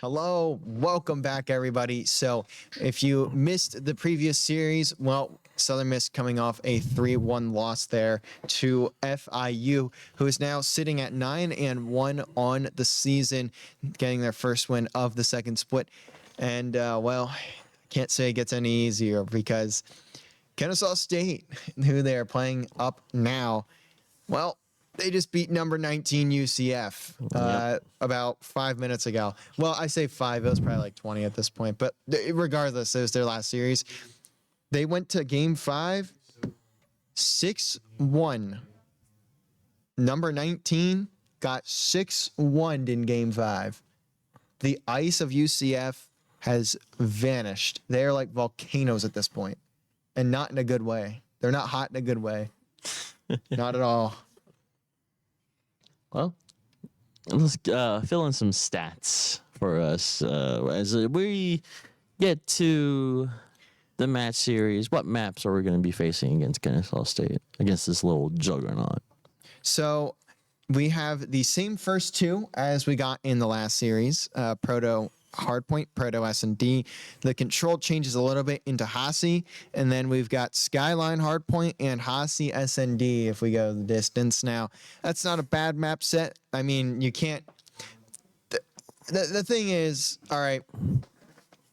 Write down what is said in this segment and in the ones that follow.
Hello, welcome back, everybody. So, if you missed the previous series, well, Southern Miss coming off a 3-1 loss there to FIU, who is now sitting at 9-1 on the season, getting their first win of the second split. And, well, I can't say it gets any easier because Kennesaw State, who they are playing up now, well, they just beat number 19 UCF about 5 minutes ago. Well, I say 5. It was probably like 20 at this point. But regardless, it was their last series. They went to Game 5, 6-1. Number 19 got 6-1 in Game 5. The ice of UCF has vanished. They are like volcanoes at this point, and not in a good way. They're not hot in a good way. Not at all. Well, let's fill in some stats for us as we get to the match series. What maps are we going to be facing against Kennesaw State, against this little juggernaut? So we have the same first two as we got in the last series, Proto Hardpoint, Proto S&D. The control changes a little bit into Hasi, and then we've got Skyline Hardpoint and Hasi S&D if we go the distance. Now, that's not a bad map set. I mean, you can't... The thing is, all right,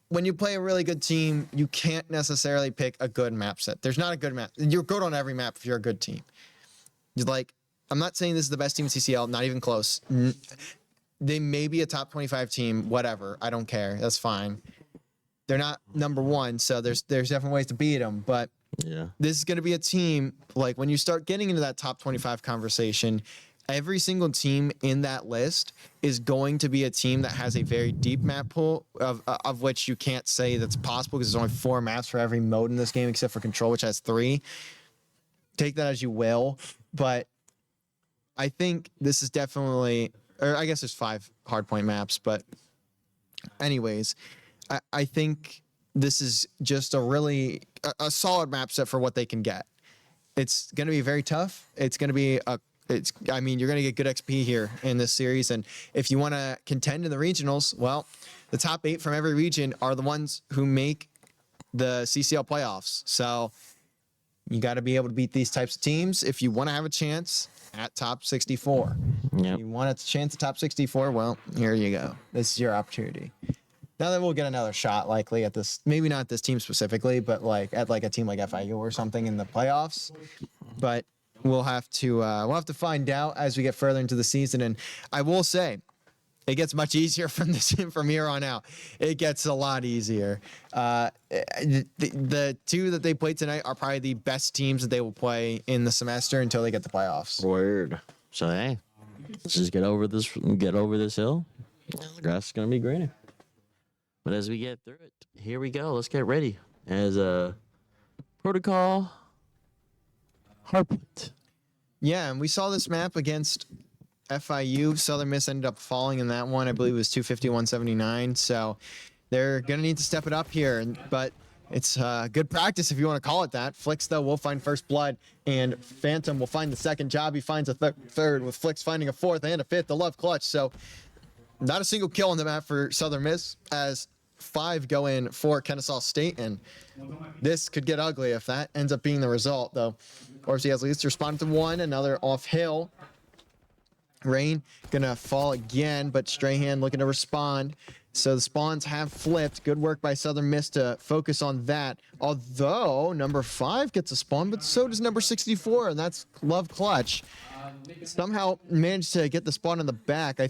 when you play a really good team, you can't necessarily pick a good map set. There's not a good map. You're good on every map if you're a good team. You're like, I'm not saying this is the best team in CCL, not even close. They may be a top 25 team, whatever. I don't care. That's fine. They're not number one, so there's definitely ways to beat them. But yeah, this is going to be a team, like when you start getting into that top 25 conversation, every single team in that list is going to be a team that has a very deep map pool, of which you can't say that's possible because there's only 4 maps for every mode in this game except for Control, which has 3. Take that as you will. But I think this is definitely... or I guess there's 5 hardpoint maps, but anyways, I think this is just a solid map set for what they can get. It's going to be very tough. It's going to be you're going to get good XP here in this series. And if you want to contend in the regionals, well, the top 8 from every region are the ones who make the CCL playoffs. So you got to be able to beat these types of teams if you want to have a chance at top 64. Yep. You want a chance at top 64? Well, here you go. This is your opportunity. Now that we'll get another shot likely at this, maybe not this team specifically, but like at like a team like FIU or something in the playoffs. But we'll have to find out as we get further into the season. And I will say, it gets much easier from here on out. It gets a lot easier. The 2 that they played tonight are probably the best teams that they will play in the semester until they get the playoffs. Word. So hey, let's just get over this hill. The grass is gonna be greener. But as we get through it, here we go. Let's get ready as a protocol hardpoint. Yeah, and we saw this map against FIU. Southern Miss ended up falling in that one. I believe it was 250-179. So they're going to need to step it up here. But it's good practice if you want to call it that. Flix, though, will find first blood. And Phantom will find the second job. He finds a third, with Flix finding a 4th and a 5th. The love clutch. So not a single kill on the map for Southern Miss, as 5 go in for Kennesaw State. And this could get ugly if that ends up being the result, though. Orsi has least responded to 1. Another off hill. Rain gonna fall again, but Strahan looking to respond. So the spawns have flipped. Good work by Southern Miss to focus on that. Although number 5 gets a spawn, but so does number 64, and that's Love Clutch. Somehow managed to get the spawn in the back. I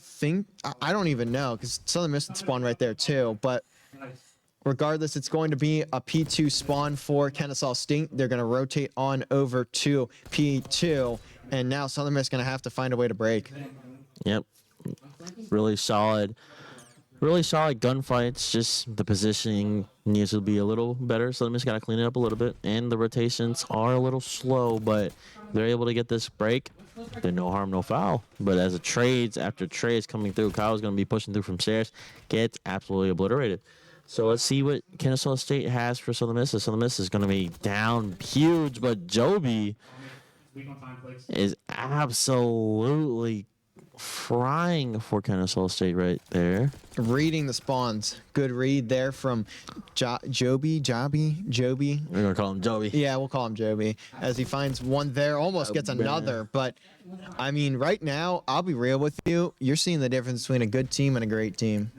don't even know, because Southern Miss would spawn right there too. But regardless, it's going to be a P2 spawn for Kennesaw State. They're going to rotate on over to P2. And now Southern Miss is going to have to find a way to break. Yep. Really solid gunfights. Just the positioning needs to be a little better. Southern Miss got to clean it up a little bit. And the rotations are a little slow, but they're able to get this break. They're no harm, no foul. But as after trades coming through, Kyle's going to be pushing through from stairs. Gets absolutely obliterated. So let's see what Kennesaw State has for Southern Miss. Southern Miss is going to be down huge, but Joby is absolutely frying for Kennesaw State right there. Reading the spawns. Good read there from Joby. We're gonna call him Joey. Yeah, we'll call him Joby. As he finds one there, almost gets another. But, I mean, right now, I'll be real with you. You're seeing the difference between a good team and a great team.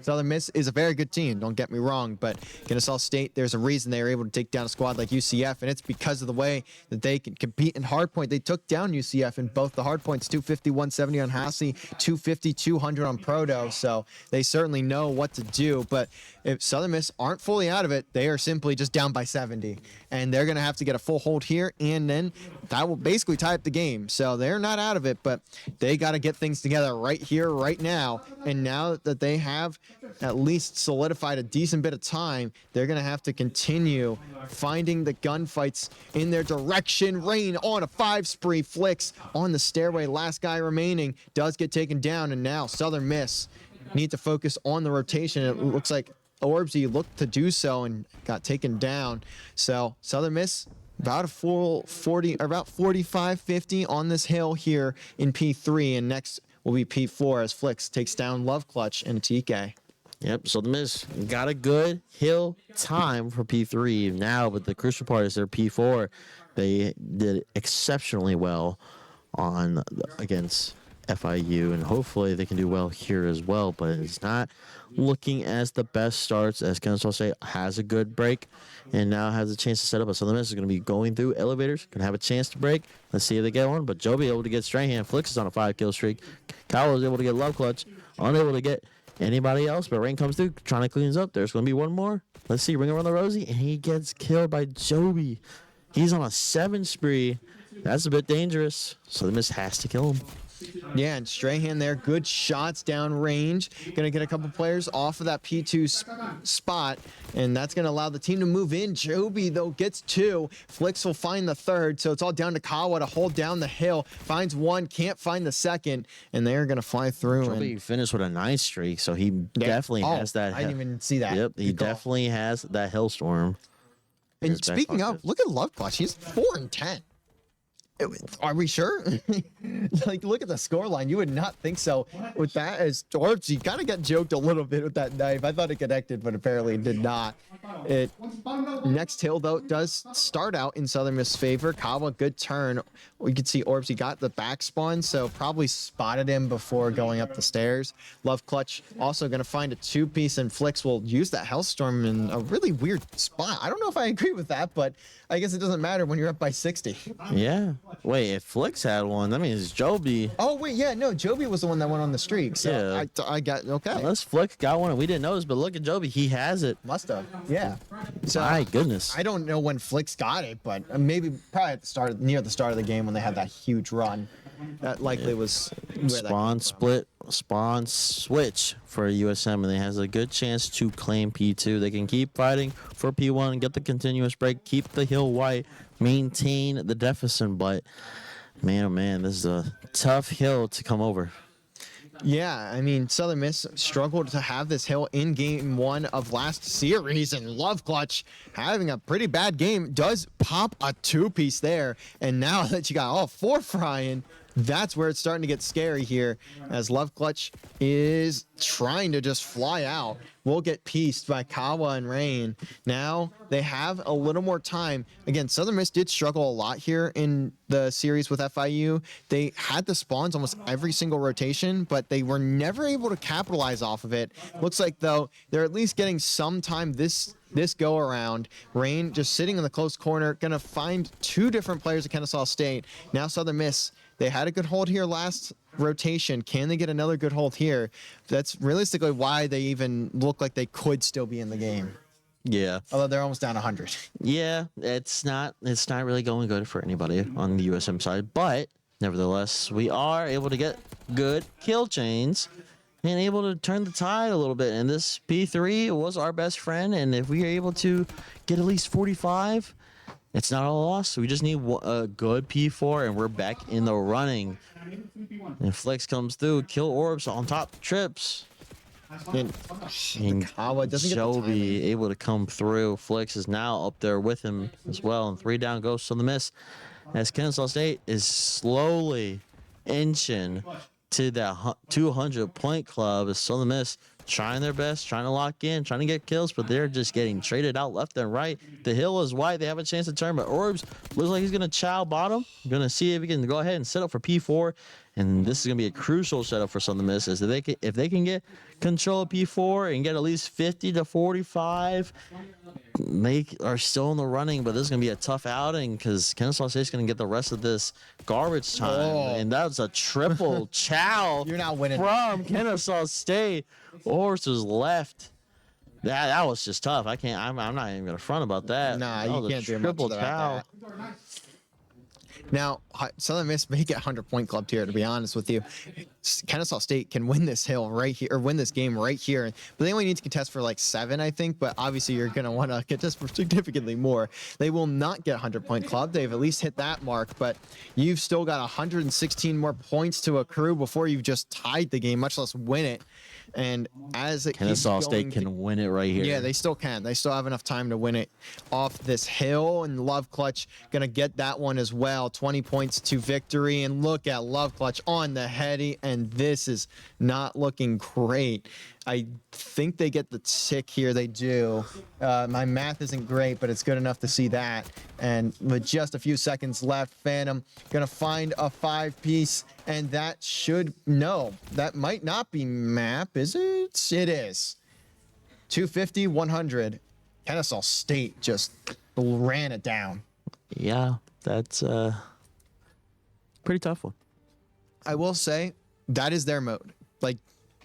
Southern Miss is a very good team, don't get me wrong, but Kennesaw State, there's a reason they were able to take down a squad like UCF, and it's because of the way that they can compete in hardpoint. They took down UCF in both the hardpoints, 250, 170 on Hassey, 250, 200 on Proto, so they certainly know what to do. But if Southern Miss aren't fully out of it, they are simply just down by 70, and they're going to have to get a full hold here, and then that will basically tie up the game. So they're not out of it, but they got to get things together right here, right now, and now that they have at least solidified a decent bit of time, they're going to have to continue finding the gunfights in their direction. Rain on a 5 spree, Flicks on the stairway, last guy remaining, does get taken down, and now Southern Miss need to focus on the rotation. It looks like Orbsy looked to do so and got taken down. So Southern Miss about a full 40, or about 45, 50 on this hill here in P3, and next will be P4 as Flicks takes down Love Clutch and TK. Yep, so the Miss got a good hill time for P3 now, but the crucial part is their P4. They did exceptionally well against FIU, and hopefully they can do well here as well, but it's not looking as the best starts as Kennesaw State has a good break and now has a chance to set up. So the Miss is going to be going through elevators, going to have a chance to break. Let's see if they get one, but Joe be able to get Strahan. Flicks is on a 5-kill streak. Kyle is able to get Love Clutch, unable to get anybody else, but Rain comes through, trying to clean up. There's going to be one more. Let's see, Ring Around the Rosie, and he gets killed by Joby. He's on a 7 spree. That's a bit dangerous, so the Miss has to kill him. Yeah, and Strahan there, good shots down range. Going to get a couple players off of that P2 spot, and that's going to allow the team to move in. Joby, though, gets 2. Flicks will find the 3rd, so it's all down to Kawa to hold down the hill. Finds 1, can't find the 2nd, and they're going to fly through. Joby finished with a 9 streak, so he definitely has that. I didn't even see that. Yep, he definitely has that Hellstorm. And speaking of, look at Love Clutch. He's 4 and 10. Are we sure? Like, look at the scoreline. You would not think so with that as Orbs. You kind of got joked a little bit with that knife. I thought it connected, but apparently it did not. Next hill, though, does start out in Southern Miss' favor. Kawa, good turn. We can see Orbs. He got the back spawn, so probably spotted him before going up the stairs. Love Clutch also going to find a 2-piece, and Flicks will use that Hellstorm in a really weird spot. I don't know if I agree with that, but I guess it doesn't matter when you're up by 60. Yeah. Wait, if Flicks had one, that means Joby. Oh, wait, yeah, no, Joby was the one that went on the streak. So Yeah. I got, okay. Unless Flicks got one and we didn't notice, but look at Joby. He has it. Must have, yeah. So My goodness. I don't know when Flicks got it, but probably at the start, near the start of the game when they had that huge run. That likely was where Spawn switch for USM, and they has a good chance to claim P2. They can keep fighting for P1 and get the continuous break, keep the hill white, maintain the deficit, but man, oh man, this is a tough hill to come over. Yeah, I mean, Southern Miss struggled to have this hill in game 1 of last series, and Love Clutch having a pretty bad game does pop a 2-piece there. And now that you got all 4 frying, that's where it's starting to get scary here, as Love Clutch is trying to just fly out. Will get pieced by Kawa and Rain. Now they have a little more time. Again, Southern Miss did struggle a lot here in the series with FIU. They had the spawns almost every single rotation, but they were never able to capitalize off of it. Looks like, though, they're at least getting some time this go around. Rain just sitting in the close corner, gonna find 2 different players at Kennesaw State. Now Southern Miss, they had a good hold here last rotation. Can they get another good hold here? That's realistically why they even look like they could still be in the game. Yeah. Although they're almost down 100. Yeah, it's not really going good for anybody on the USM side, but nevertheless, we are able to get good kill chains and able to turn the tide a little bit. And this P3 was our best friend, and if we are able to get at least 45, it's not a loss. We just need a good P4, and we're back in the running. And Flex comes through, kill Orbs on top trips. And Kawa doesn't get the timing. Joby able to come through. Flex is now up there with him as well, and 3 down goes to the Miss. As Kennesaw State is slowly inching to that 200-point club is Southern Miss trying their best, trying to lock in, trying to get kills, but they're just getting traded out left and right. The hill is white. They have a chance to turn, but Orbs looks like he's going to chow bottom. Going to see if he can go ahead and set up for P4, and this is going to be a crucial setup for Southern Miss. Is if they can get control of P4 and get at least 50 to 45, they are still in the running, but this is going to be a tough outing because Kennesaw State's going to get the rest of this garbage time. Oh. And that was a triple chow You're not winning. from Kennesaw State. Horse was left. That was just tough. I'm not even going to front about that. Nah, That you was a can't do much triple about chow. that. Now, Southern Miss may get 100-point clubbed here, to be honest with you. Kennesaw State can win this hill right here, or win this game right here. But they only need to contest for like 7, I think. But obviously, you're going to want to contest for significantly more. They will not get 100-point club. They've at least hit that mark. But you've still got 116 more points to accrue before you've just tied the game, much less win it. And as it Kennesaw keeps State going can win it right here. Yeah, they still can. They still have enough time to win it off this hill. And Love Clutch going to get that one as well. 20 points to victory. And look at Love Clutch on the heady. And this is not looking great. I think they get the tick here. They do. My math isn't great, but it's good enough to see that. And with just a few seconds left, Phantom going to find a 5-piece. And that should, no, that might not be map, is it? It is. 250, 100. Kennesaw State just ran it down. Yeah, that's a pretty tough one. I will say that is their mode. Like,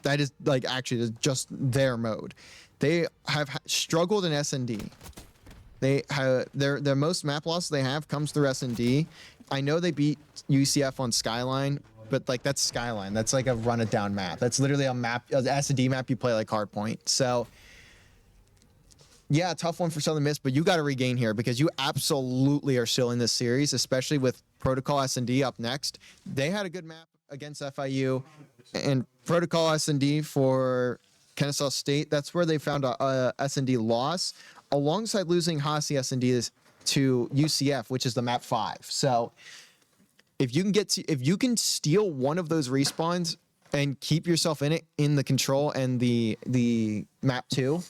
that is like actually just their mode. They have struggled in S&D. They have their most map loss they have comes through S&D. I know they beat UCF on Skyline, but like that's Skyline. That's like a run it down map. That's literally a map, an S&D map you play like Hardpoint. So yeah, tough one for Southern Miss, but you got to regain here because you absolutely are still in this series, especially with Protocol S&D up next. They had a good map against FIU, and Protocol S&D for Kennesaw State. That's where they found a S&D loss, alongside losing Hasi S&D to UCF, which is the map 5. So if you can steal one of those respawns and keep yourself in it in the control and the map 2,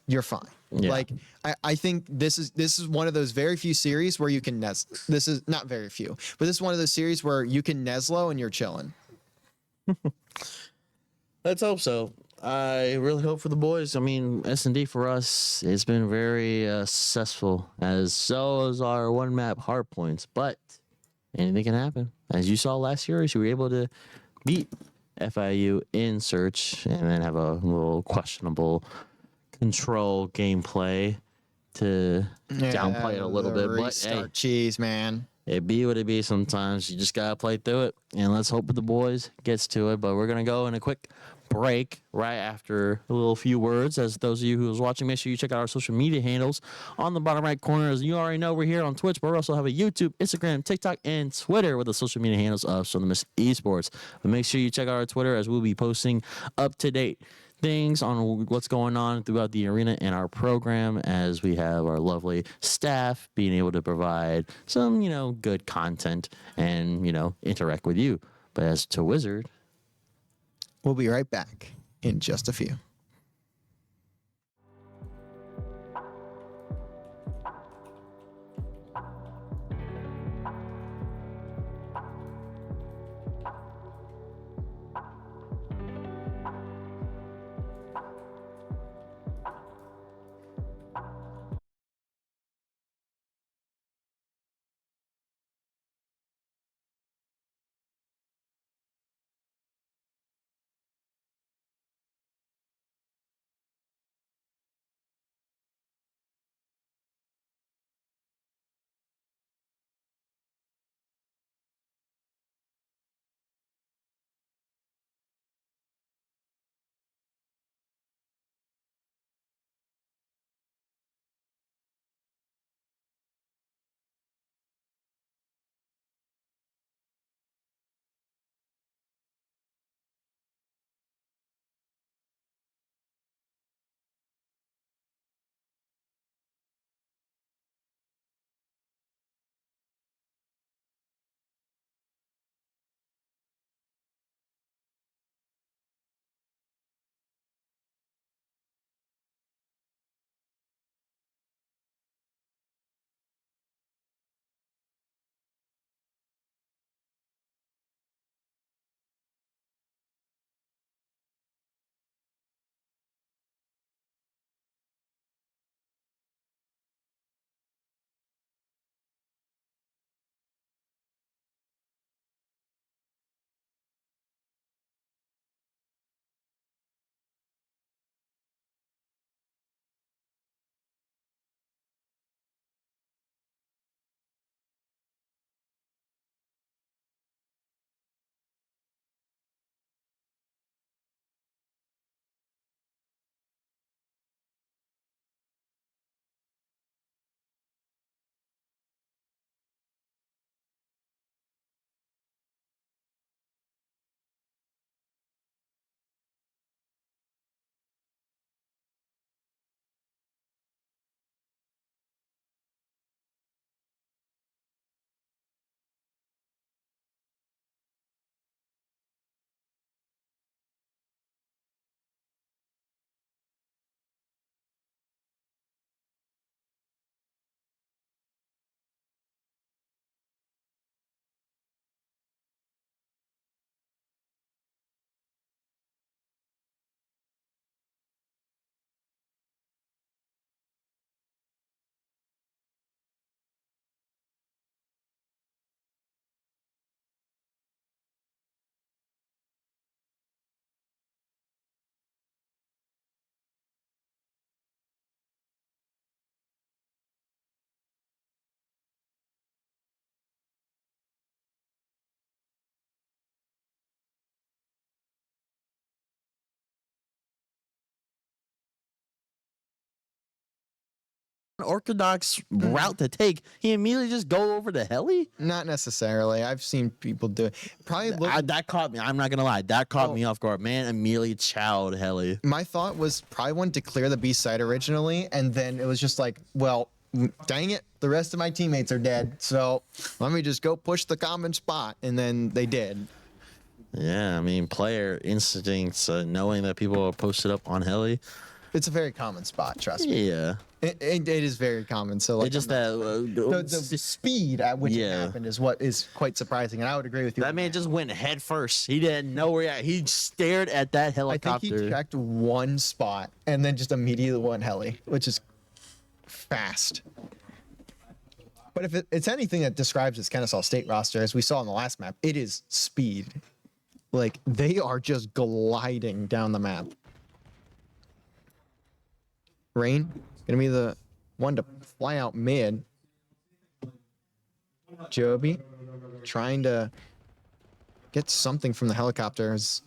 you're fine. Yeah. Like I think this is one of those very few series where you can this is not very few, but this is one of those series where you can Neslo and you're chilling. Let's hope so. I really hope for the boys. I mean, S&D for us has been very successful, as so is our one map hard points. But anything can happen. As you saw last year, you were able to beat FIU in search and then have a little questionable control gameplay to downplay it a little bit. But hey, cheese, man. it be what it be sometimes. You just got to play through it. And let's hope the boys gets to it. But we're going to go in a quick break right after a little few words. As those of you who was watching, make sure you check out our social media handles on the bottom right corner. As you already know, we're here on Twitch, but we also have a YouTube, Instagram, TikTok, and Twitter with the social media handles of Southern Miss Esports. But make sure you check out our Twitter, as we'll be posting up-to-date things on what's going on throughout the arena and our program, as we have our lovely staff being able to provide some, good content and, interact with you. But as to Wizard, We'll be right back in just a few. Orthodox route to take. He immediately just go over to heli. Not necessarily. I've seen people do it. Probably look. That caught me. I'm not gonna lie. That caught me off guard. Man, immediately chowed heli. My thought was probably wanted to clear the B side originally, and then it was just like, well, dang it, the rest of my teammates are dead, so let me just go push the common spot, and then they did. Yeah, I mean, player instincts, knowing that people are posted up on heli. It's a very common spot, trust me. Yeah. It is very common. So like, It's just that the speed at which it happened is what is quite surprising, and I would agree with you. That man just went head first. He didn't know where he stared at that helicopter. I think he checked one spot and then just immediately went heli, which is fast. But if it's anything that describes this Kennesaw State roster, as we saw in the last map, it is speed. Like, they are just gliding down the map. Rain gonna be the one to fly out mid. Joby trying to get something from the helicopter is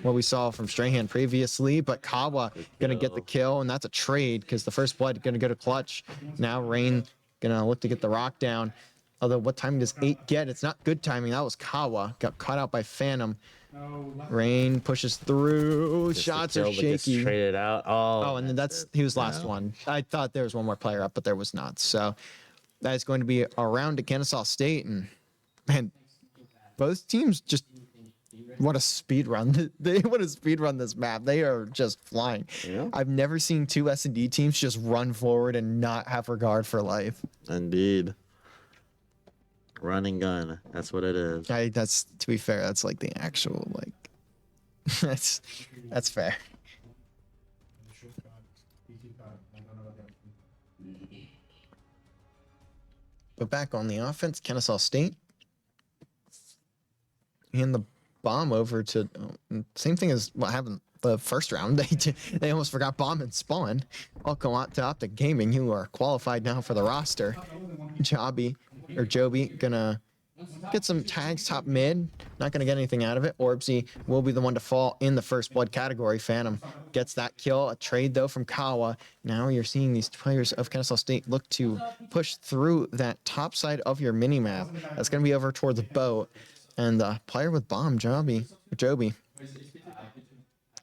what we saw from Strahan previously, but Kawa gonna get the kill, and that's a trade because the first blood gonna go to Clutch. Now Rain gonna look to get the rock down. Although, what timing does 8 get? It's not good timing. That was Kawa. Got caught out by Phantom. Rain pushes through. Shots are shaky. Traded out. Oh, and then he was last one. I thought there was one more player up, but there was not. So that is going to be a round to Kennesaw State, and man, both teams just want to speed run. They want to speed run this map. They are just flying. Yeah. I've never seen two S&D teams just run forward and not have regard for life. Indeed. Run and gun. That's what it is. That's, to be fair, that's like the actual, like, that's fair. But back on the offense, Kennesaw State. Hand the bomb over to, same thing as what happened the first round. They almost forgot bomb and spawn. I'll go out to Optic Gaming, who are qualified now for the roster. Joby gonna get some tags top mid. Not gonna get anything out of it. Orbsy will be the one to fall in the first blood category. Phantom gets that kill. A trade though from Kawa. Now you're seeing these players of Kennesaw State look to push through that top side of your mini map. That's gonna be over towards the boat. And the player with bomb, Joby,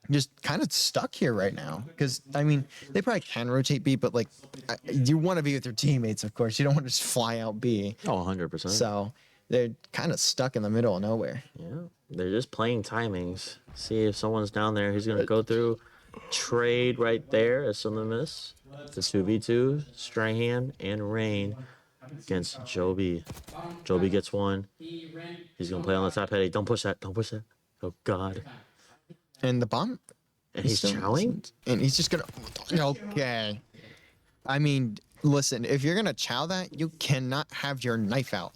just kind of stuck here right now. Because, I mean, they probably can rotate B, but, like, you want to be with your teammates, of course. You don't want to just fly out B. Oh, 100%. So they're kind of stuck in the middle of nowhere. Yeah, they're just playing timings. See if someone's down there. He's going to go through. Trade right there as some miss. The 2v2, Strahan and Rain against Joby. Joby gets one. He's going to play on the top heady. Don't push that. Don't push that. Oh, God. And the bomb. And he's chowing? And he's just going to. Okay. I mean, listen, if you're going to chow that, you cannot have your knife out.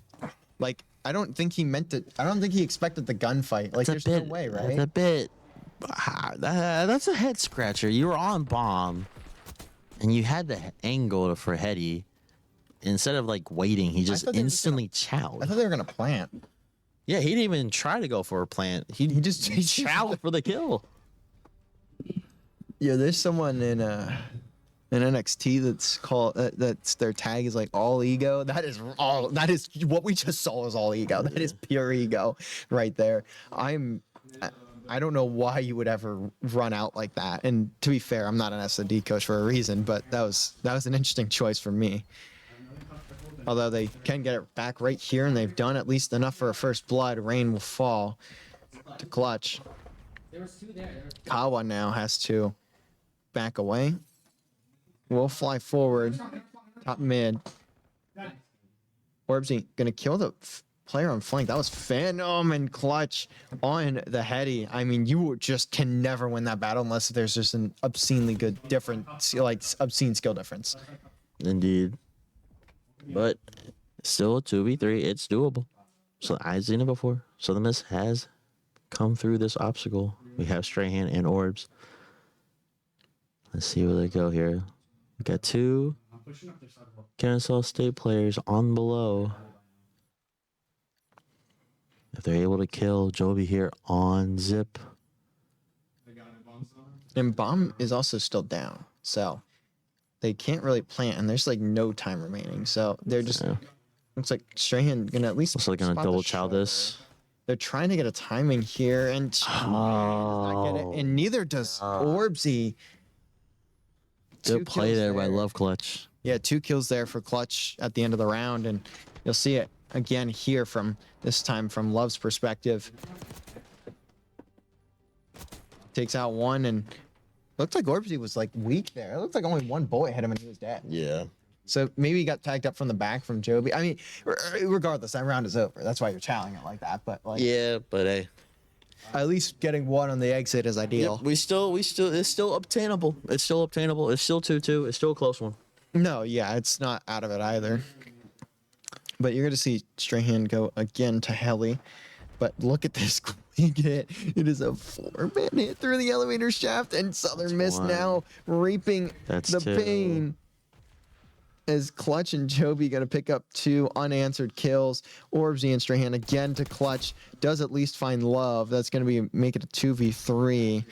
Like, I don't think he meant it. I don't think he expected the gunfight. Like, there's no way, right? That's a bit. That's a head scratcher. You were on bomb, and you had the angle for heady. Instead of like waiting, he just instantly chowed. I thought they were gonna plant. Yeah, he didn't even try to go for a plant. He chowed for the kill. Yeah, there's someone in NXT that's called that's their tag is like all ego. That is what we just saw is all ego. That is pure ego right there. I don't know why you would ever run out like that. And to be fair, I'm not an S&D coach for a reason, but that was an interesting choice for me. Although they can get it back right here, and they've done at least enough for a first blood. Rain will fall to Clutch. Kawa now has to back away. We'll fly forward. Top mid. Orbsy gonna kill the player on flank. That was Phantom and Clutch on the heady. I mean, you just can never win that battle unless there's just an obscenely good difference, like obscene skill difference. Indeed. But still a 2v3, it's doable. So I've seen it before. So the miss has come through this obstacle. We have Strahan and Orbs. Let's see where they go here. We got two Kennesaw State players on below. If they're able to kill Joby here on Zip. And Bomb is also still down. So they can't really plant, and there's like no time remaining. So they're just. Yeah. Looks like Strahan gonna at least. Looks like gonna spot the double chow shot. this. They're trying to get a timing here, and does not get it, and neither does Orbsy. Good play there by Love Clutch. Yeah, 2 kills there for Clutch at the end of the round, and you'll see it again here from this time from Love's perspective. Takes out 1, and looked like Orbsy was like weak there. It looked like only 1 bullet hit him and he was dead. Yeah. So maybe he got tagged up from the back from Joby. I mean, regardless, that round is over. That's why you're challenging it like that. But like, Yeah, but hey. at least getting 1 on the exit is ideal. Yep, it's still obtainable. It's still obtainable. It's still 2-2. It's still a close one. No, yeah, it's not out of it either. But you're going to see Strahan go again to Heli. But look at this quick hit. It is a 4-man hit through the elevator shaft, and Southern Miss 1. now reaping That's the 2. pain. As Clutch and Joby going to pick up 2 unanswered kills. Orbsy and Strahan again to Clutch. Does at least find Love. That's going to make it a 2v3.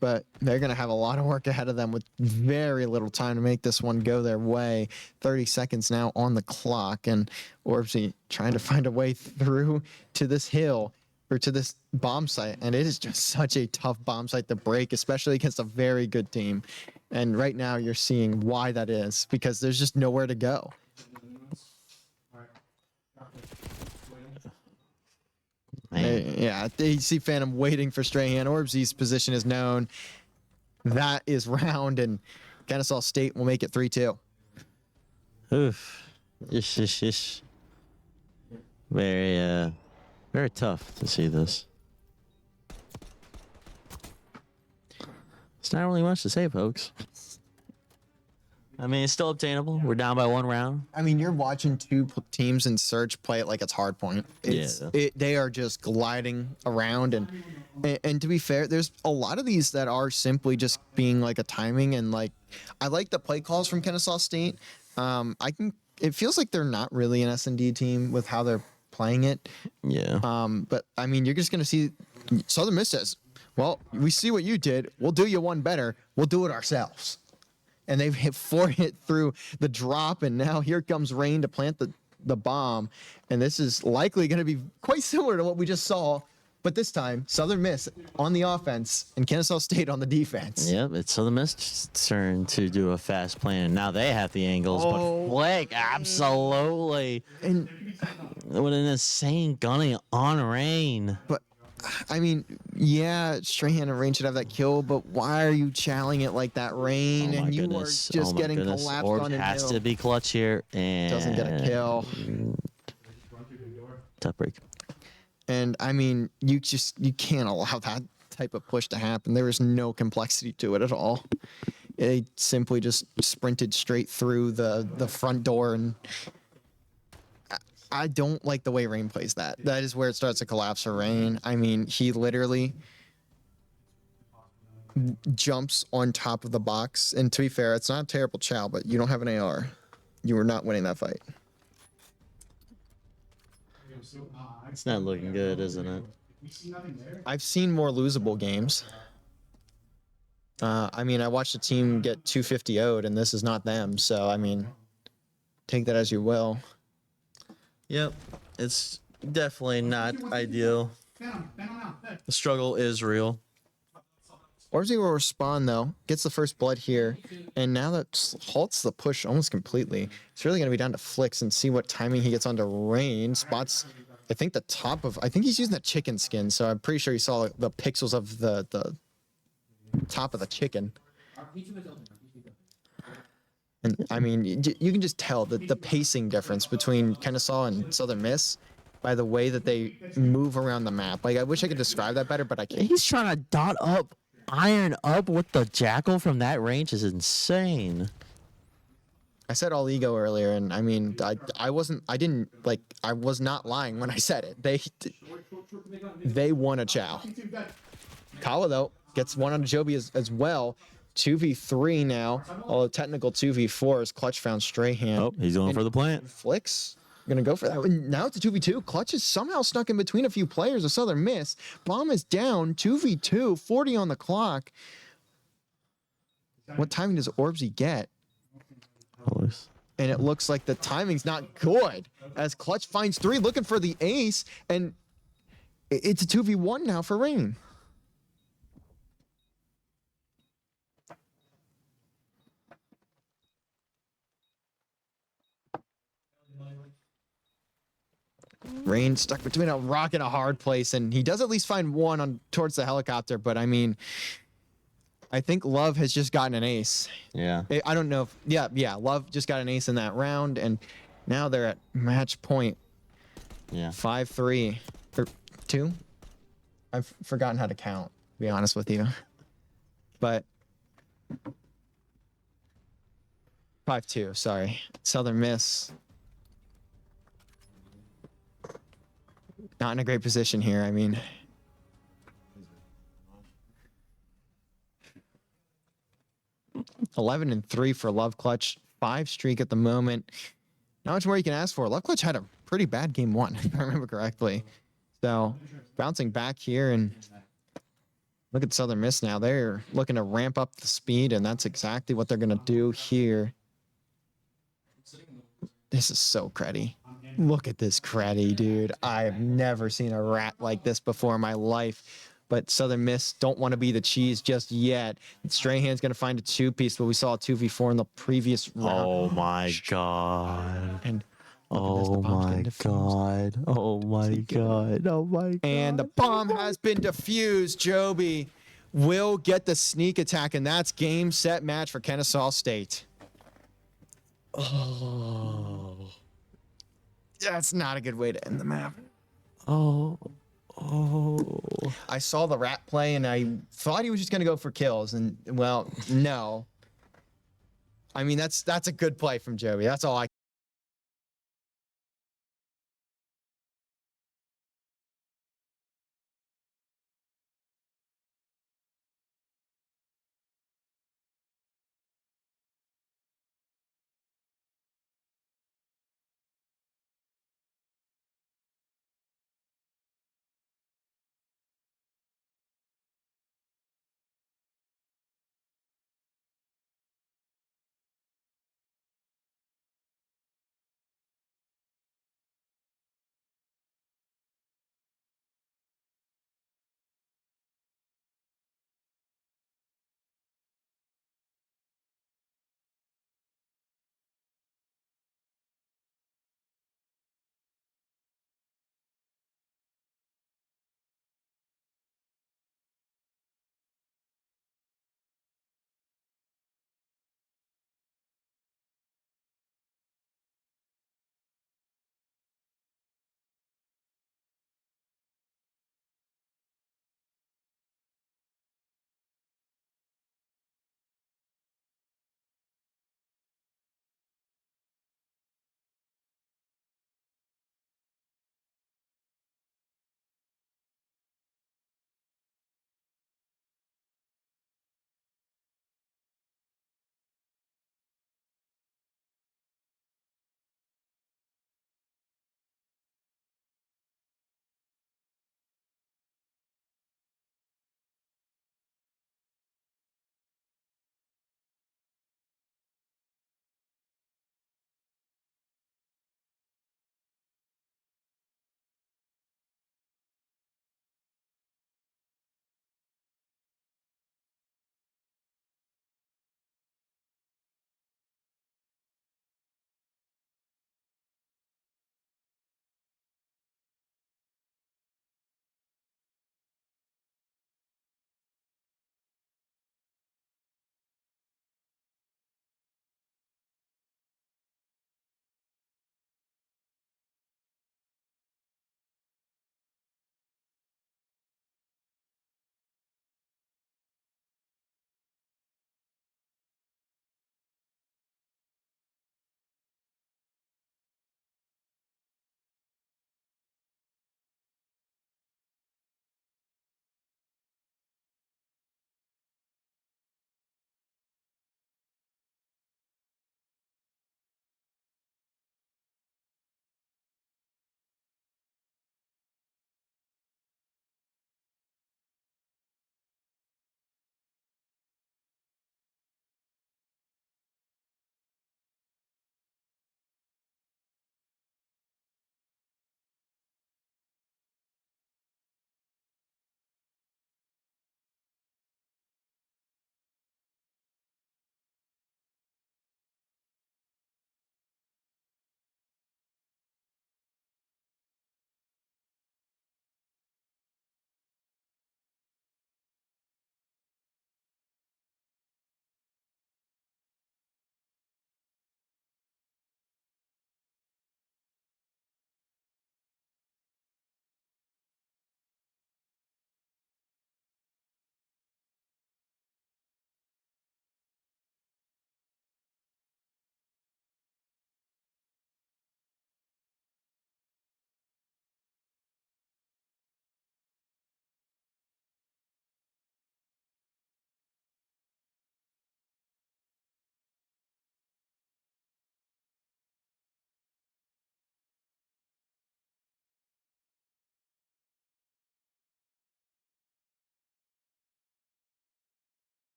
But they're going to have a lot of work ahead of them with very little time to make this one go their way. 30 seconds now on the clock, and Orbsy trying to find a way through to this hill or to this bomb site. And it is just such a tough bomb site to break, especially against a very good team. And right now you're seeing why that is, because there's just nowhere to go. Yeah, you see Phantom waiting for Strahan. Orbsy's position is known. That is round, and Kennesaw State will make it 3-2. Oof. Ish. Very, very tough to see this. It's not really much to say, folks. I mean, it's still obtainable. We're down by 1 round. I mean, you're watching 2 teams in Surge play it like it's hard point. They are just gliding around, and to be fair, there's a lot of these that are simply just being like a timing, and like I like the play calls from Kennesaw State. It feels like they're not really an S&D team with how they're playing it. Yeah. But I mean, you're just gonna see Southern Miss says, "Well, we see what you did. We'll do you one better. We'll do it ourselves." And they've hit 4 hit through the drop, and now here comes Rain to plant the bomb. And this is likely going to be quite similar to what we just saw, but this time Southern Miss on the offense and Kennesaw State on the defense. Yep, it's Southern Miss's turn to do a fast plan. Now they have the angles, but Flick, absolutely. And what an insane gunning on Rain. but I mean, yeah, Strahan and Rain should have that kill, but why are you challenging it like that, Rain? And you are just getting collapsed Orbs on a has hill. to be clutch here, and Doesn't get a kill. Tough break. And I mean, you can't allow that type of push to happen. There is no complexity to it at all. They simply just sprinted straight through the front door, and I don't like the way Rain plays that. That is where it starts to collapse for Rain. I mean, he literally jumps on top of the box. And to be fair, it's not a terrible chow, but you don't have an AR. You are not winning that fight. It's not looking good, isn't it? I've seen more losable games. I mean, I watched a team get 250 0'd, and this is not them. So, I mean, take that as you will. Yep, it's definitely not ideal. The struggle is real. Orbsy will respond, though. Gets the first blood here. And now that halts the push almost completely, it's really going to be down to Flicks and see what timing he gets onto Rain. Spots, I think, the top of... I think he's using that chicken skin, so I'm pretty sure he saw the pixels of the top of the chicken. And, I mean, you can just tell the pacing difference between Kennesaw and Southern Miss by the way that they move around the map. Like, I wish I could describe that better, but I can't. He's trying to dot up, iron up with the jackal from that range is insane. I said all ego earlier, and I mean, I was not lying when I said it. They won a chow. Kawa, though, gets one on Joby as well. 2v3 now, although technical 2v4 as Clutch found Strahan. Oh, he's going for the plant. Flicks gonna go for that. And now it's a 2v2. Clutch is somehow stuck in between a few players of Southern Miss. Bomb is down, 2v2, 40 on the clock. What timing does Orbsy get? Always. And it looks like the timing's not good as Clutch finds 3 looking for the ace, and it's a 2v1 now for Rain. Rain stuck between a rock and a hard place, and he does at least find one on towards the helicopter, but I mean, I think Love has just gotten an ace. Yeah. I don't know if, yeah, Love just got an ace in that round, and now they're at match point. Yeah. 5-3 or 2. I've forgotten how to count, to be honest with you. But 5-2, sorry. Southern Miss. Not in a great position here. I mean, (11-3) for Love Clutch. 5 streak at the moment. Not much more you can ask for. Love Clutch had a pretty bad game 1, if I remember correctly. So bouncing back here, and look at Southern Miss now. They're looking to ramp up the speed, and that's exactly what they're going to do here. This is so cruddy. Look at this cruddy, dude. I've never seen a rat like this before in my life. But Southern Miss don't want to be the cheese just yet. Strahan's going to find a 2-piece, but we saw a 2v4 in the previous round. Oh my god. And oh my god. Oh my god. Oh my god. And the bomb has been defused. Joby will get the sneak attack, and that's game, set, match for Kennesaw State. Oh. That's not a good way to end the map. Oh. Oh. I saw the rat play, and I thought he was just going to go for kills, and, well, no. I mean, that's a good play from Joby. That's all I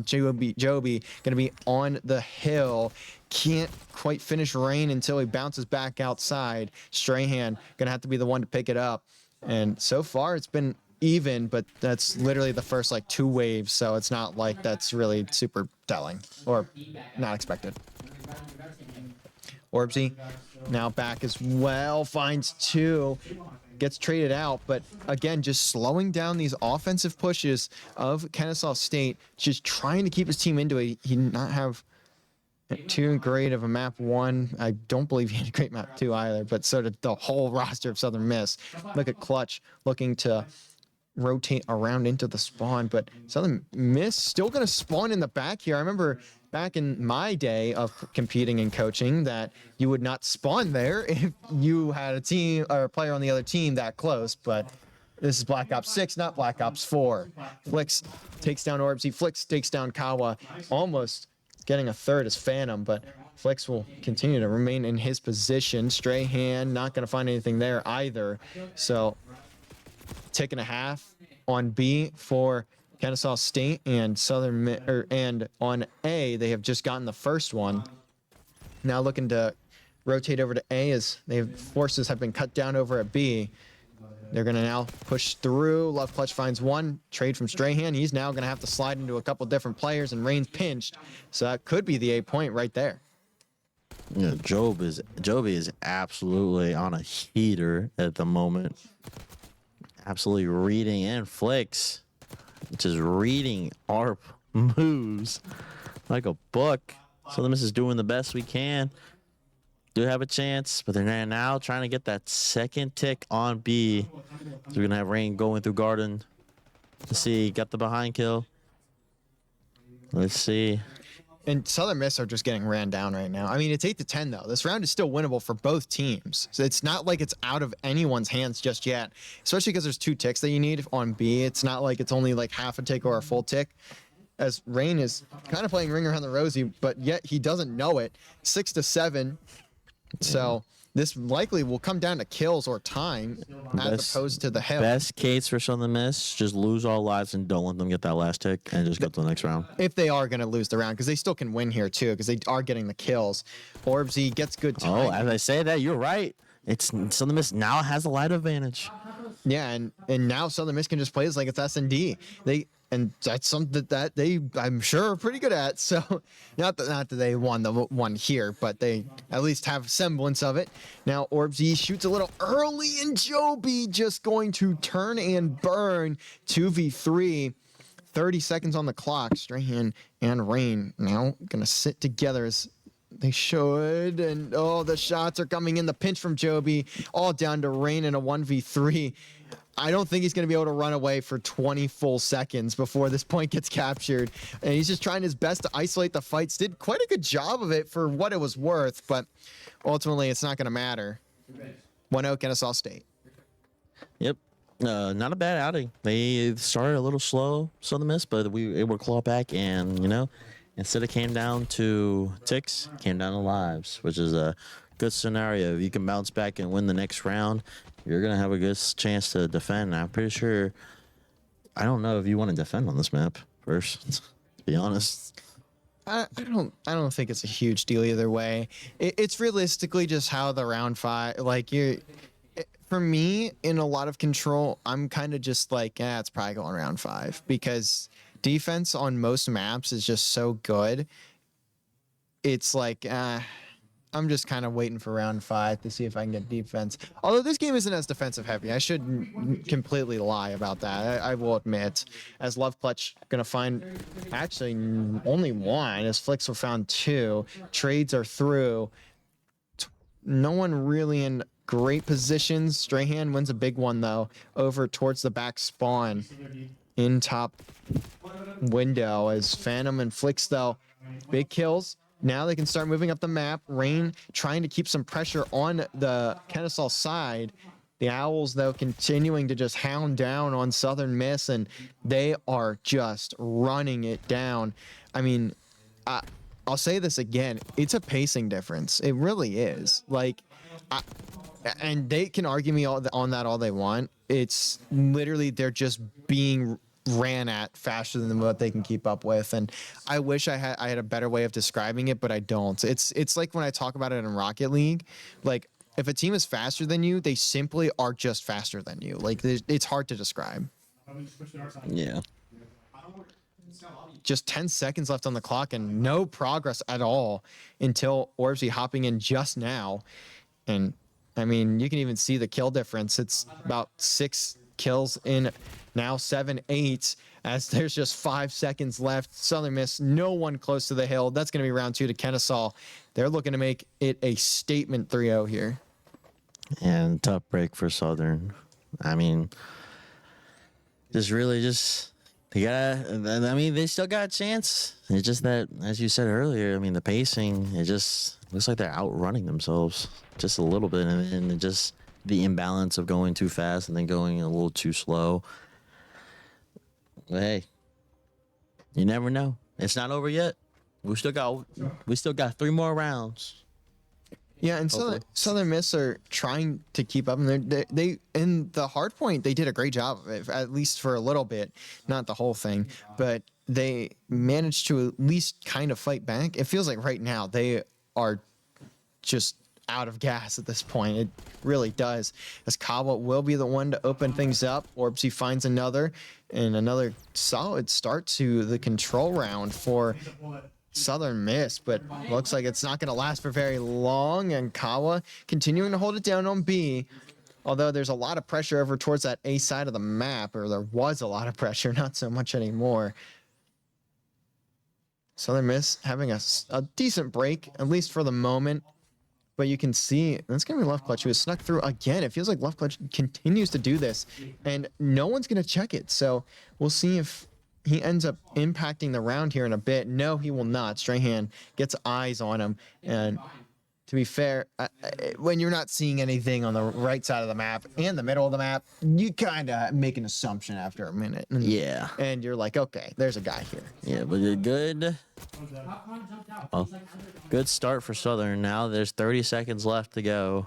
Joby going to be on the hill. Can't quite finish Rain until he bounces back outside. Strahan going to have to be the one to pick it up. And so far it's been even, but that's literally the first like 2 waves, so it's not like that's really super telling or not expected. Orbsy now back as well, finds 2, gets traded out, but again, just slowing down these offensive pushes of Kennesaw State, just trying to keep his team into it. He did not have too great of a map 1. I don't believe he had a great map 2 either, but so did the whole roster of Southern Miss. Look at Clutch looking to rotate around into the spawn, but Southern Miss still going to spawn in the back here. I remember back in my day of competing and coaching that you would not spawn there if you had a team or a player on the other team that close, but this is Black Ops 6, not Black Ops 4. Flix takes down Orbsy. Flix takes down Kawa, almost getting a third as Phantom, but Flix will continue to remain in his position. Strahan not going to find anything there either, so taking a half on B for Kennesaw State, and and on A they have just gotten the first one. Now looking to rotate over to A as forces have been cut down over at B. They're going to now push through. Love Clutch finds 1 trade from Strahan. He's now going to have to slide into a couple different players, and Rain's pinched, so that could be the A point right there. Yeah, Joby is absolutely on a heater at the moment. Absolutely reading, and Flix just reading our moves like a book. Southern Miss is doing the best we can. Do have a chance, but they're now trying to get that second tick on B. So we're gonna have Rain going through Garden. Let's see, got the behind kill. Let's see. And Southern Miss are just getting ran down right now. I mean, it's 8-10 though. This round is still winnable for both teams. So it's not like it's out of anyone's hands just yet, especially because there's 2 ticks that you need on B. It's not like it's only like half a tick or a full tick, as Rain is kind of playing ring around the rosy, but yet he doesn't know it. 6-7. So this likely will come down to kills or time as opposed to the hill. Best case for Southern Miss, just lose all lives and don't let them get that last tick and just go to the next round. If they are going to lose the round, because they still can win here too, because they are getting the kills. Orbsy gets good time. Oh, as I say that, you're right. It's Southern Miss now has a light advantage. Yeah, and now Southern Miss can just play as like it's S&D. And that's something that they, I'm sure, are pretty good at. So not that they won the one here, but they at least have semblance of it. Now Orbsy shoots a little early, and Joby just going to turn and burn. 2v3, 30 seconds on the clock. Strahan and Rain now going to sit together as they should. And oh, the shots are coming in. The pinch from Joby, all down to Rain in a 1v3. I don't think he's going to be able to run away for 20 full seconds before this point gets captured. And he's just trying his best to isolate the fights. Did quite a good job of it for what it was worth, but ultimately it's not going to matter. 1-0 Kennesaw State. Yep. Not a bad outing. They started a little slow, Southern Miss, but we were able to claw back, and, instead it came down to ticks, came down to lives, which is a good scenario. If you can bounce back and win the next round, you're going to have a good chance to defend. I'm pretty sure, I don't know if you want to defend on this map first, to be honest. I don't think it's a huge deal either way. It's realistically just how the round 5, for me, in a lot of control, I'm kind of just like, it's probably going round 5, because defense on most maps is just so good. It's like, I'm just kind of waiting for round 5 to see if I can get defense. Although this game isn't as defensive heavy. I shouldn't completely lie about that. I will admit. As Love Clutch going to find actually only 1, as Flix will found 2. Trades are through. No one really in great positions. Strahan wins a big one, though, over towards the back spawn in top window, as Phantom and Flix, though, big kills. Now they can start moving up the map. Rain trying to keep some pressure on the Kennesaw side. The Owls, though, continuing to just hound down on Southern Miss, and they are just running it down. I mean, I'll say this again. It's a pacing difference. It really is. And they can argue me on that all they want. It's literally they're just being ran at faster than what they can keep up with. And I wish I had a better way of describing it, but I don't. It's like when I talk about it in Rocket League, like if a team is faster than you, they simply are just faster than you. Like it's hard to describe. Yeah. Just 10 seconds left on the clock and no progress at all until Orbsy hopping in just now. And I mean, you can even see the kill difference. It's about 6 kills in now 7, 8 as there's just 5 seconds left. Southern Miss, no one close to the hill. That's going to be round 2 to Kennesaw. They're looking to make it a statement 3-0 here. And tough break for Southern. I mean, they still got a chance. It's just that, as you said earlier, I mean, the pacing, it just looks like they're outrunning themselves just a little bit. And it just the imbalance of going too fast and then going a little too slow. But hey, you never know. It's not over yet. We still got 3 more rounds. Yeah, and Southern Miss are trying to keep up, and they in the hard point they did a great job of it, at least for a little bit, not the whole thing, but they managed to at least kind of fight back. It feels like right now they are just out of gas at this point. It really does. As Kawa will be the one to open things up. Orbsy finds another solid start to the control round for Southern Miss, but looks like it's not going to last for very long, and Kawa continuing to hold it down on B, although there's a lot of pressure over towards that A side of the map, or there was a lot of pressure, not so much anymore. Southern Miss having a decent break, at least for the moment, but you can see that's going to be Left Clutch, who has snuck through again. It feels like Left Clutch continues to do this, and no one's going to check it, so we'll see if he ends up impacting the round here in a bit. No, he will not. Strahan gets eyes on him. And to be fair, when you're not seeing anything on the right side of the map and the middle of the map, you kind of make an assumption after a minute. Yeah. And you're like, okay, there's a guy here. Yeah, but a good start for Southern. Now there's 30 seconds left to go.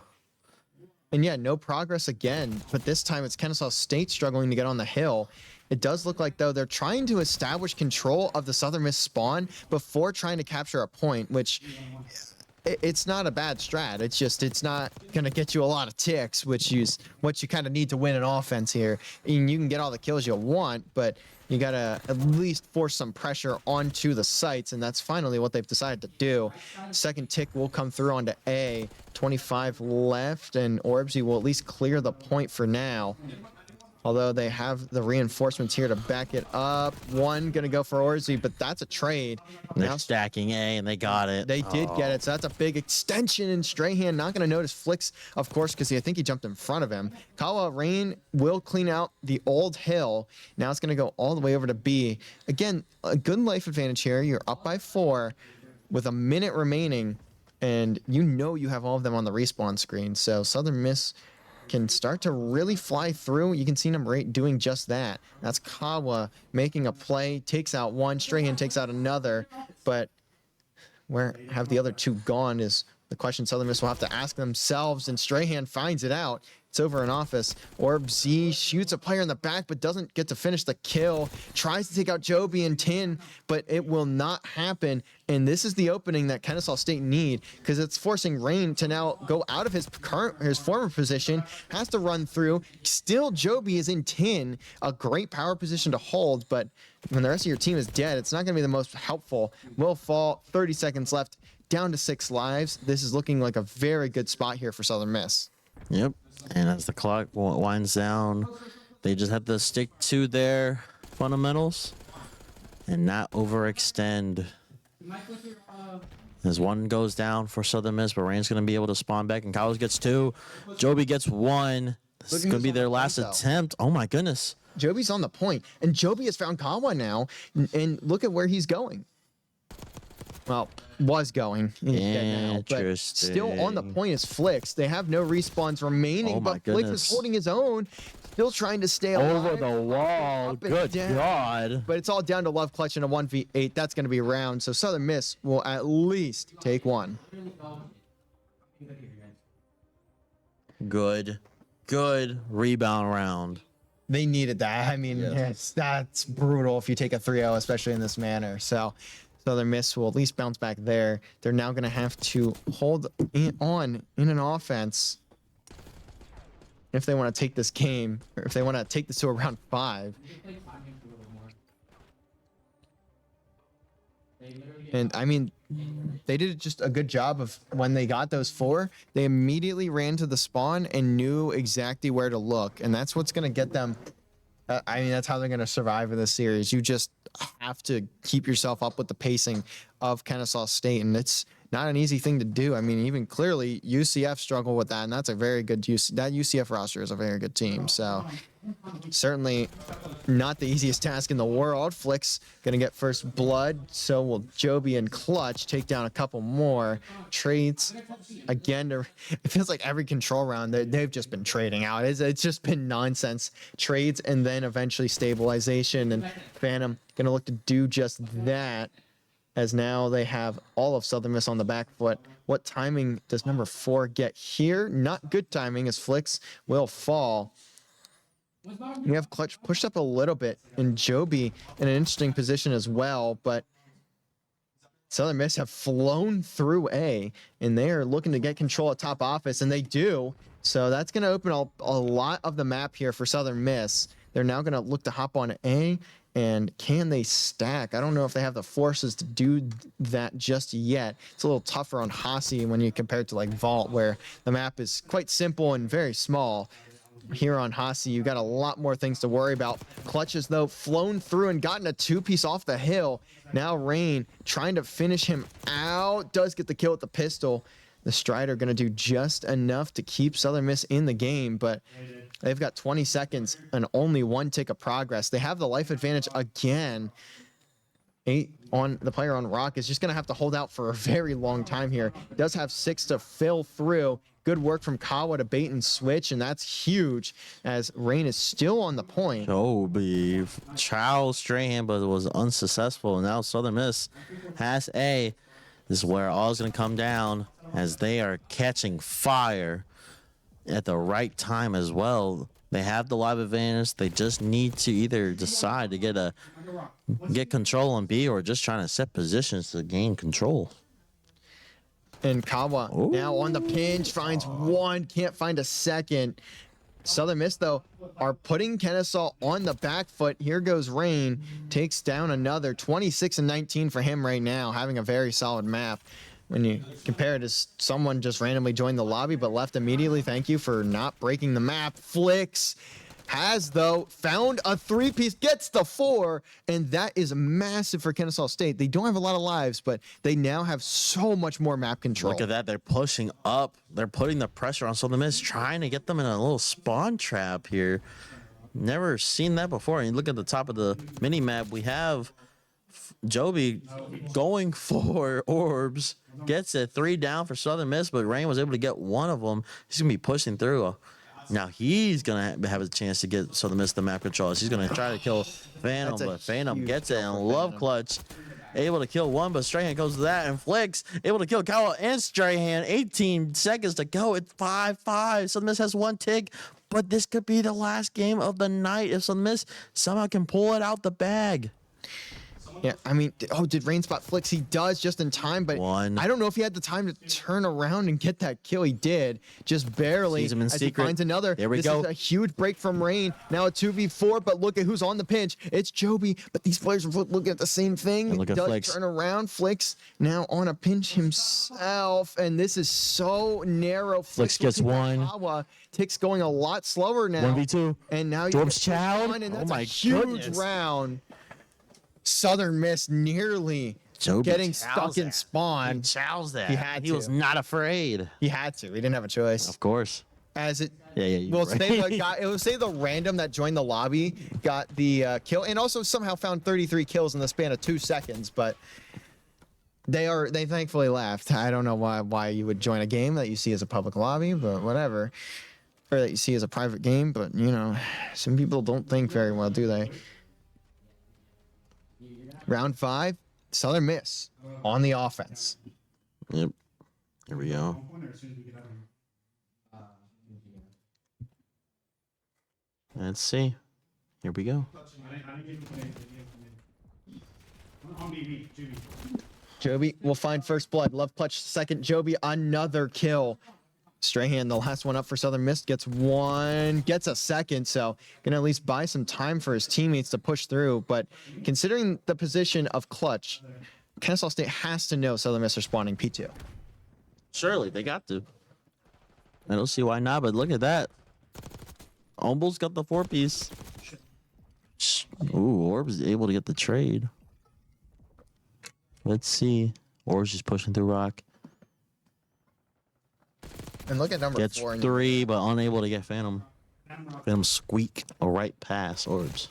And yeah, no progress again. But this time it's Kennesaw State struggling to get on the hill. It does look like, though, they're trying to establish control of the Southern Miss spawn before trying to capture a point, which it's not a bad strat. It's just it's not going to get you a lot of ticks, which is what you kind of need to win an offense here. And you can get all the kills you want, but you got to at least force some pressure onto the sites, and that's finally what they've decided to do. Second tick will come through onto A. 25 left, and Orbsy will at least clear the point for now. Although they have the reinforcements here to back it up. One going to go for Orbsy, but that's a trade. They're stacking A, and they got it. They did get it, so that's a big extension. And Strahan not going to notice Flicks, of course, because I think he jumped in front of him. Kawa Rain will clean out the old hill. Now it's going to go all the way over to B. Again, a good life advantage here. You're up by 4 with a minute remaining, and you know you have all of them on the respawn screen. So Southern Miss can start to really fly through. You can see them doing just that. That's Kawa making a play, takes out one, Strahan takes out another, but where have the other 2 gone is the question Southern Miss will have to ask themselves, and Strahan finds it out. It's over in office. Orbsy shoots a player in the back, but doesn't get to finish the kill. Tries to take out Joby and Tin, but it will not happen. And this is the opening that Kennesaw State need, because it's forcing Rain to now go out of his former position, has to run through. Still, Joby is in Tin, a great power position to hold, but when the rest of your team is dead, it's not going to be the most helpful. Will fall, 30 seconds left, down to 6 lives. This is looking like a very good spot here for Southern Miss. Yep. And as the clock winds down, they just have to stick to their fundamentals and not overextend. As one goes down for Southern Miss, but Rain's going to be able to spawn back, and College gets 2. Joby gets 1. This is going to be their last attempt. Oh, my goodness. Joby's on the point, and Joby has found Kawa now, and look at where he's going. Well, was going. He's dead now, but still on the point is Flicks. They have no respawns remaining, but Flicks is holding his own, still trying to stay alive. Over the wall. Good God. But it's all down to Love Clutch in a 1v8. That's going to be round, so Southern Miss will at least take 1. Good rebound round. they needed that. I mean, that's brutal if you take a 3-0, especially in this manner. So Southern Miss will at least bounce back there. They're now going to have to hold on in an offense if they want to take this game, or if they want to take this to a round 5. And I mean, they did just a good job of when they got those 4, they immediately ran to the spawn and knew exactly where to look. And that's what's going to get them. I mean, that's how they're going to survive in this series. You just have to keep yourself up with the pacing of Kennesaw State. And it's not an easy thing to do. I mean, even clearly UCF struggle with that. And that's a very good that UCF roster is a very good team. So certainly not the easiest task in the world. Flick's going to get first blood. So will Joby and Clutch take down a couple more. Trades again. It feels like every control round they've just been trading out. It's just been nonsense. Trades and then eventually stabilization. And Phantom going to look to do just that, as now they have all of Southern Miss on the back foot. What timing does number 4 get here? Not good timing, as Flicks will fall. You have Clutch pushed up a little bit, and Joby in an interesting position as well, but Southern Miss have flown through A, and they are looking to get control of top office, and they do. So that's going to open a lot of the map here for Southern Miss. They're now going to look to hop on A, and can they stack? I don't know if they have the forces to do that just yet. It's a little tougher on Hasi when you compare it to like Vault, where the map is quite simple and very small. Here on Hasi, you've got a lot more things to worry about. Clutches, though, flown through and gotten a 2-piece off the hill. Now Rain trying to finish him out. Does get the kill with the pistol. The Strider going to do just enough to keep Southern Miss in the game, but they've got 20 seconds and only 1 tick of progress. They have the life advantage again. 8 on the player on Rock is just going to have to hold out for a very long time here. Does have 6 to fill through. Good work from Kawa to bait and switch, and that's huge as Rain is still on the point. Joby, Charles Strahan, but it was unsuccessful. Now Southern Miss has A. This is where all is going to come down, as they are catching fire at the right time as well. They have the live advantage. They just need to either decide to get control on B, or just trying to set positions to gain control. And Kawa now on the pinch, finds 1, can't find a second. Southern Miss, though, are putting Kennesaw on the back foot. Here goes Rain, takes down another. 26-19 for him right now, having a very solid map. When you compare it as someone just randomly joined the lobby but left immediately, thank you for not breaking the map. Flicks has, though, found a 3-piece, gets the 4, and that is massive for Kennesaw State. They don't have a lot of lives, but they now have so much more map control. Look at that. They're pushing up. They're putting the pressure on Southern Miss, trying to get them in a little spawn trap here. Never seen that before. And you look at the top of the mini map, we have Joby going for orbs, gets it 3 down for Southern Miss, but Rain was able to get 1 of them. He's going to be pushing through. Now he's going to have a chance to get Southern Miss the map control. He's going to try to kill Phantom, but Phantom gets it, and Love Clutch able to kill 1, but Strahan goes to that, and Flicks able to kill Kawa and Strahan. 18 seconds to go. It's 5-5. Southern Miss has 1 tick, but this could be the last game of the night if Southern Miss somehow can pull it out the bag. Yeah, I mean, did Rain spot Flicks? He does just in time, but 1. I don't know if he had the time to turn around and get that kill. He did, just barely. Sees him in as secret. He finds another. There we go. This is a huge break from Rain. Now a 2v4, but look at who's on the pinch. It's Joby, but these players are looking at the same thing. And look at does Flicks. turn around. Flicks now on a pinch himself, and this is so narrow. Flicks gets 1. Kawa. Tick's going a lot slower now. 1v2. And now you Dwarf's get Child. one, and Oh that's my a huge goodness. round. Southern Miss nearly Joby getting chows stuck in that. spawn. He chows that. He had He was to. not afraid. He had to. He didn't have a choice. Of course. As it Yeah. will Right. say the guy, it will say the random that joined the lobby got the kill, and also somehow found 33 kills in the span of 2 seconds. But they thankfully left. I don't know why you would join a game that you see as a public lobby, but whatever, or that you see as a private game. But you know, some people don't think very well, do they? Round 5, Southern Miss on the offense. Yep. Here we go. Let's see. here we go. Joby will find first blood. Love clutch second. Joby another kill. Strahan, the last one up for Southern Miss, gets one, gets a second, so gonna at least buy some time for his teammates to push through. But considering the position of clutch, Kennesaw State has to know Southern Miss are spawning P2. Surely they got to. I don't see why not, but look at that. Almost got the 4-piece. Ooh, Orb's able to get the trade. Let's see. Orb's just pushing through rock. And look at number Gets 4. 3, but unable to get Phantom. Phantom squeak a right pass, Orbs.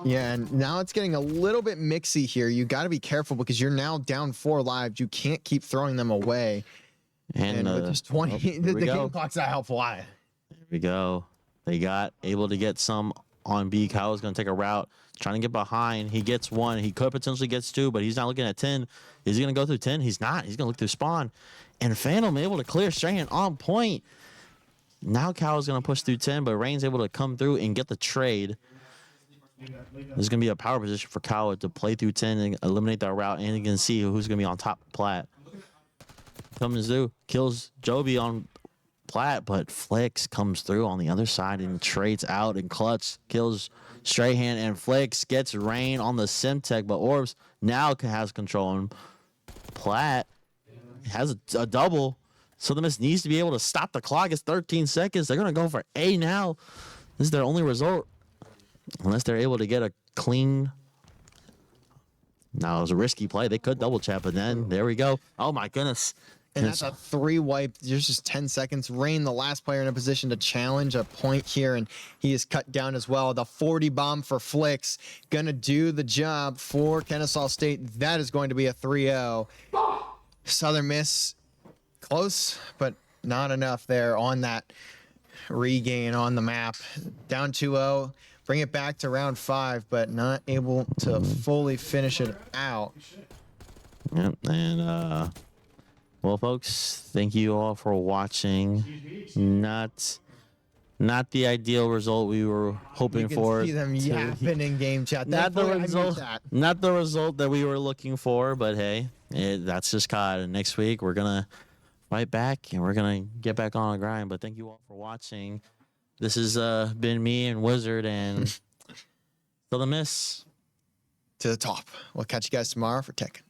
Yeah, and now it's getting a little bit mixy here. You got to be careful because you're now down 4 lives. You can't keep throwing them away. And with just 20, the game clock's not helpful. There we go. They got able to get some on B. Kyle's going to take a route, trying to get behind. He gets 1. He could potentially get 2, but he's not looking at 10. Is he going to go through 10? He's not. He's going to look through spawn. And Phantom able to clear Strahan on point. Now Kyle's going to push through 10, but Rain's able to come through and get the trade. There's going to be a power position for Kyle to play through 10 and eliminate that route, and you can see who's going to be on top of Platt. Comes through, kills Joby on Platt, but Flex comes through on the other side and trades out, and Clutch kills Strahan, and Flex gets Rain on the Simtech, but Orbs now has control on Platt. Has a double, so the Miss needs to be able to stop the clock. It's 13 seconds. They're going to go for A now. This is their only result. Unless they're able to get a clean. No, it was a risky play. They could double chat, but then there we go. Oh my goodness. And that's a 3 wipe. There's just 10 seconds. Rain, the last player in a position to challenge a point here, and he is cut down as well. The 40 bomb for Flicks. Gonna do the job for Kennesaw State. That is going to be a 3-0. Southern Miss, close, but not enough there on that regain on the map. Down 2-0. Bring it back to round 5, but not able to fully finish it out. Yep, and well, folks, thank you all for watching. Not the ideal result we were hoping for. See them yapping in game chat. Not the result that we were looking for, but hey, that's just COD. And next week we're gonna fight back and we're gonna get back on a grind. But thank you all for watching. This has been me and Wizard and Southern Miss to the top. We'll catch you guys tomorrow for Tech.